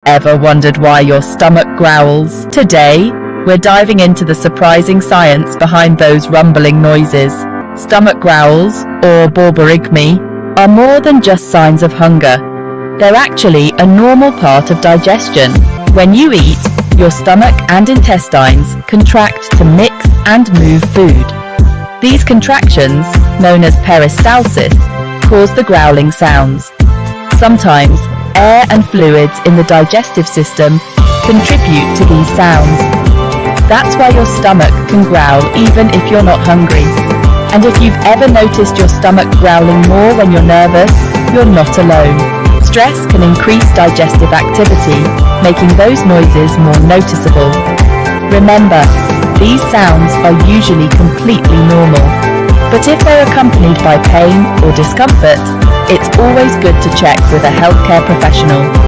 Ever wondered why your stomach growls? Today, we're diving into the surprising science behind those rumbling noises. Stomach growls, or borborygmi, are more than just signs of hunger. They're actually a normal part of digestion. When you eat, your stomach and intestines contract to mix and move food. These contractions, known as peristalsis, cause the growling sounds. Sometimes, air and fluids in the digestive system contribute to these sounds. That's why your stomach can growl even if you're not hungry. And if you've ever noticed your stomach growling more when you're nervous, you're not alone. Stress can increase digestive activity, making those noises more noticeable. Remember, these sounds are usually completely normal. But if they're accompanied by pain or discomfort, it's always good to check with a healthcare professional.